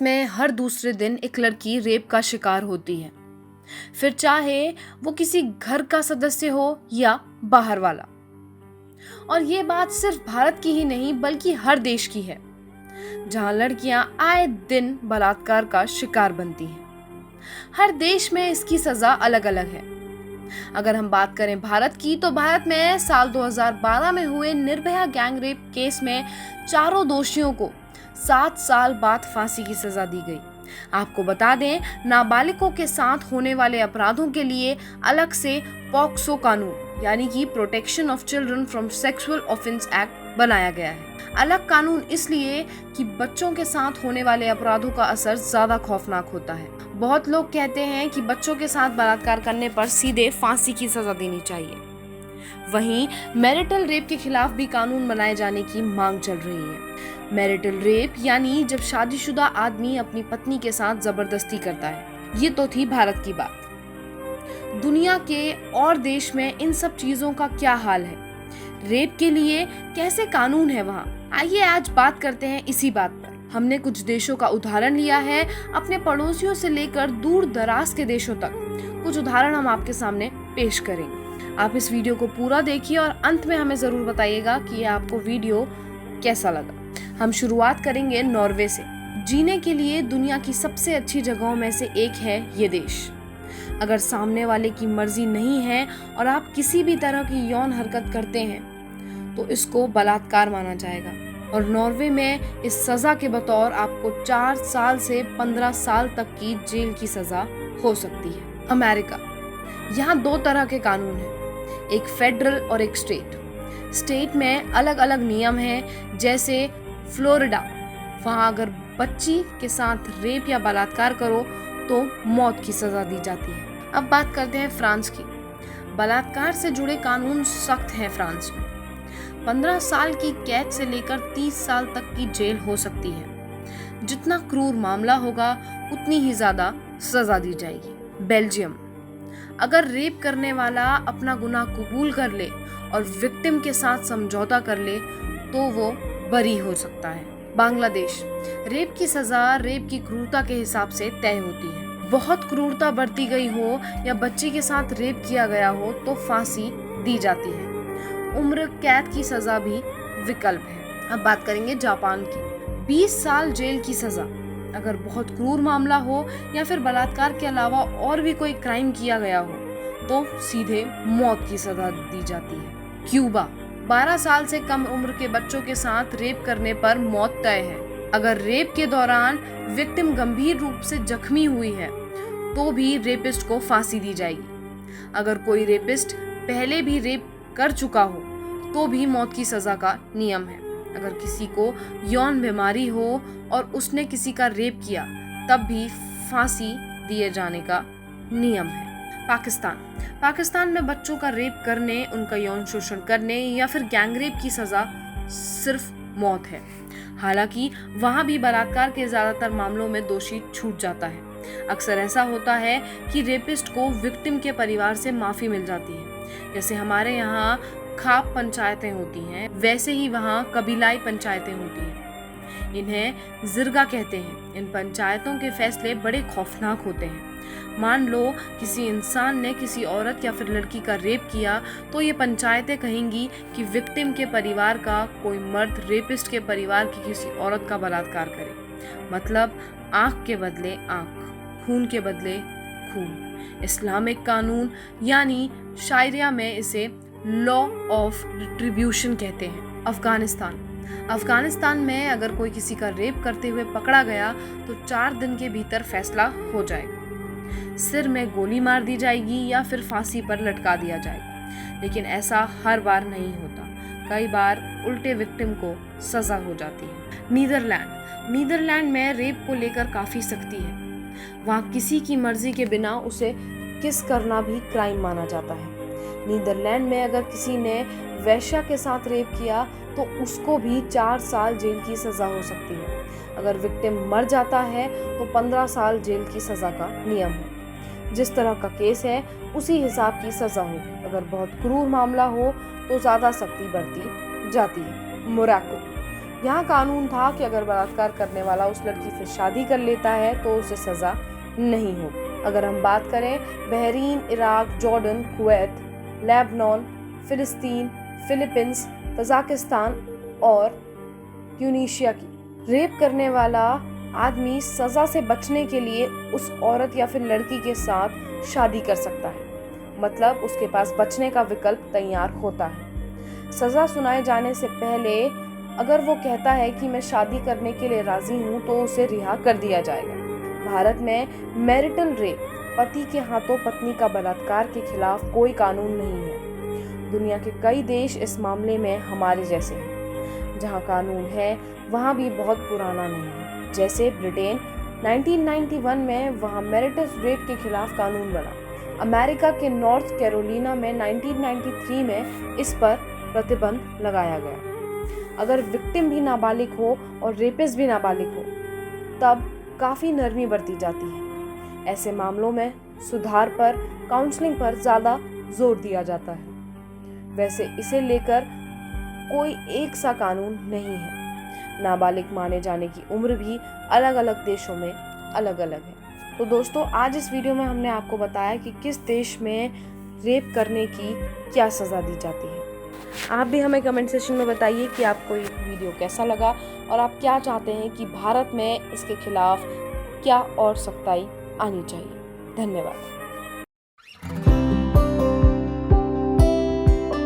में हर दूसरे दिन एक लड़की रेप का शिकार होती है, फिर चाहे वो किसी घर का सदस्य हो या बाहर वाला। और ये बात सिर्फ भारत की ही नहीं बल्कि हर देश की है, जहां लड़कियां आए दिन बलात्कार का शिकार बनती हैं। हर देश में इसकी सजा अलग अलग है। अगर हम बात करें भारत की, तो भारत में साल 2012 में हुए निर्भया गैंग रेप केस में चारों दोषियों को 7 साल बाद फांसी की सजा दी गई। आपको बता दें, नाबालिगों के साथ होने वाले अपराधों के लिए अलग से पॉक्सो कानून यानी कि protection of children from sexual offence act बनाया गया है। अलग कानून इसलिए कि बच्चों के साथ होने वाले अपराधों का असर ज्यादा खौफनाक होता है। बहुत लोग कहते हैं कि बच्चों के साथ बलात्कार करने पर सीधे फांसी की सजा देनी चाहिए। वहीं मैरिटल रेप के खिलाफ भी कानून बनाए जाने की मांग चल रही है। मैरिटल रेप यानी जब शादीशुदा आदमी अपनी पत्नी के साथ जबरदस्ती करता है। ये तो थी भारत की बात। दुनिया के और देश में इन सब चीजों का क्या हाल है? रेप के लिए कैसे कानून है वहाँ? आइए आज बात करते हैं इसी बात पर। हमने कुछ देशों का उदाहरण लिया है, अपने पड़ोसियों से लेकर दूर दराज के देशों तक कुछ उदाहरण हम आपके सामने पेश करेंगे। आप इस वीडियो को पूरा देखिए और अंत में हमें जरूर बताइएगा कि ये आपको वीडियो कैसा लगा। हम शुरुआत करेंगे नॉर्वे से। जीने के लिए दुनिया की सबसे अच्छी जगहों में से एक है ये देश। अगर सामने वाले की मर्जी नहीं है और आप किसी भी तरह की यौन हरकत करते हैं तो इसको बलात्कार माना जाएगा और नॉर्वे में इस सजा के बतौर आपको 4 साल से 15 साल तक की जेल की सजा हो सकती है। अमेरिका, यहाँ 2 तरह के कानून हैं, एक फेडरल और एक स्टेट। स्टेट में अलग अलग नियम हैं, जैसे फ्लोरिडा, वहाँ अगर बच्ची के साथ रेप या बलात्कार करो तो मौत की सजा दी जाती है। अब बात करते हैं फ्रांस की। बलात्कार से जुड़े कानून सख्त हैं फ्रांस में। 15 साल की कैद से लेकर 30 साल तक की जेल हो सकती है। जितना क्रूर मामला होगा उतनी ही ज्यादा सजा दी जाएगी। बेल्जियम, अगर रेप करने वाला अपना गुनाह कबूल कर ले और विक्टिम के साथ समझौता कर ले तो वो बरी हो सकता है। बांग्लादेश, रेप की सजा रेप की क्रूरता के हिसाब से तय होती है। बहुत क्रूरता बरती गई हो या बच्ची के साथ रेप किया गया हो तो फांसी दी जाती है। उम्र कैद की सजा भी विकल्प है। अब बात करेंगे जापान की। 20 साल जेल की सजा अगर बहुत क्रूर मामला हो या फिर बलात्कार के अलावा और भी कोई क्राइम किया गया हो तो सीधे मौत की सजा दी जाती है। क्यूबा, 12 साल से कम उम्र के बच्चों के साथ रेप करने पर मौत तय है। अगर रेप के दौरान विक्टिम गंभीर रूप से जख्मी हुई है तो भी रेपिस्ट को फांसी दी जाएगी। अगर कोई रेपिस्ट पहले भी रेप कर चुका हो तो भी मौत की सजा का नियम है। अगर किसी को यौन बीमारी हो और उसने किसी का रेप किया तब भी फांसी दिए जाने का नियम है। पाकिस्तान में बच्चों का रेप करने, उनका यौन शोषण करने या फिर गैंगरेप की सजा सिर्फ मौत है। हालांकि वहां भी बलात्कार के ज्यादातर मामलों में दोषी छूट जाता है। अक्सर ऐसा होता है कि रेपिस्ट को विक्टिम के परिवार से माफी मिल जाती है। जैसे हमारे यहाँ खाप पंचायतें होती हैं, वैसे ही वहाँ कबीलाई पंचायतें होती हैं। इन्हें जिरगा कहते हैं। इन पंचायतों के फैसले बड़े खौफनाक होते हैं। मान लो किसी इंसान ने किसी औरत या फिर लड़की का रेप किया तो ये पंचायतें कहेंगी कि विक्टिम के परिवार का कोई मर्द रेपिस्ट के परिवार की किसी औरत का बलात्कार करे। मतलब आंख के बदले आंख, खून के बदले खून। इस्लामिक कानून यानी शारिया में इसे लॉ ऑफ रिट्रीब्यूशन कहते हैं। अफगानिस्तान में अगर कोई किसी का रेप करते हुए पकड़ा गया तो 4 दिन के भीतर फैसला हो जाएगा। सिर में गोली मार दी जाएगी या फिर फांसी पर लटका दिया जाएगा। लेकिन ऐसा हर बार नहीं होता, कई बार उल्टे विक्टिम को सजा हो जाती है। नीदरलैंड में रेप को लेकर काफी सख्ती है। वहाँ किसी की मर्जी के बिना उसे किस करना भी क्राइम माना जाता है। नीदरलैंड में अगर किसी ने वेश्या के साथ रेप किया तो उसको भी 4 साल जेल की सजा हो सकती है। अगर विक्टिम मर जाता है तो 15 साल जेल की सजा का नियम है। जिस तरह का केस है उसी हिसाब की सजा होगी। अगर बहुत क्रूर मामला हो तो ज्यादा सख्ती बरती जाती है। यहाँ कानून था कि अगर बलात्कार करने वाला उस लड़की से शादी कर लेता है तो उसे सज़ा नहीं होगी। अगर हम बात करें Bahrain, Iraq, Jordan, Kuwait, Lebanon, फिलिस्तीन, फिलीपींस, तजाकिस्तान और ट्यूनीशिया की, रेप करने वाला आदमी सज़ा से बचने के लिए उस औरत या फिर लड़की के साथ शादी कर सकता है, मतलब उसके पास बचने का विकल्प तैयार होता है। सज़ा सुनाए जाने से पहले अगर वो कहता है कि मैं शादी करने के लिए राज़ी हूँ तो उसे रिहा कर दिया जाएगा। भारत में मैरिटल रेप, पति के हाथों पत्नी का बलात्कार के खिलाफ कोई कानून नहीं है। दुनिया के कई देश इस मामले में हमारे जैसे हैं। जहाँ कानून है वहाँ भी बहुत पुराना नहीं है। जैसे ब्रिटेन 1991 में, वहाँ मैरिटल रेप के खिलाफ कानून बना। अमेरिका के नॉर्थ कैरोलिना में 1993 में इस पर प्रतिबंध लगाया गया। अगर विक्टिम भी नाबालिग हो और रेपिस्ट भी नाबालिग हो तब काफ़ी नरमी बरती जाती है। ऐसे मामलों में सुधार पर, काउंसलिंग पर ज़्यादा जोर दिया जाता है। वैसे इसे लेकर कोई एक सा कानून नहीं है। नाबालिग माने जाने की उम्र भी अलग अलग देशों में अलग अलग है। तो दोस्तों, आज इस वीडियो में हमने आपको बताया कि किस देश में रेप करने की क्या सज़ा दी जाती है। आप भी हमें कमेंट सेक्शन में बताइए कि आपको ये वीडियो कैसा लगा और आप क्या चाहते हैं कि भारत में इसके खिलाफ क्या और सख्ताई आनी चाहिए। धन्यवाद।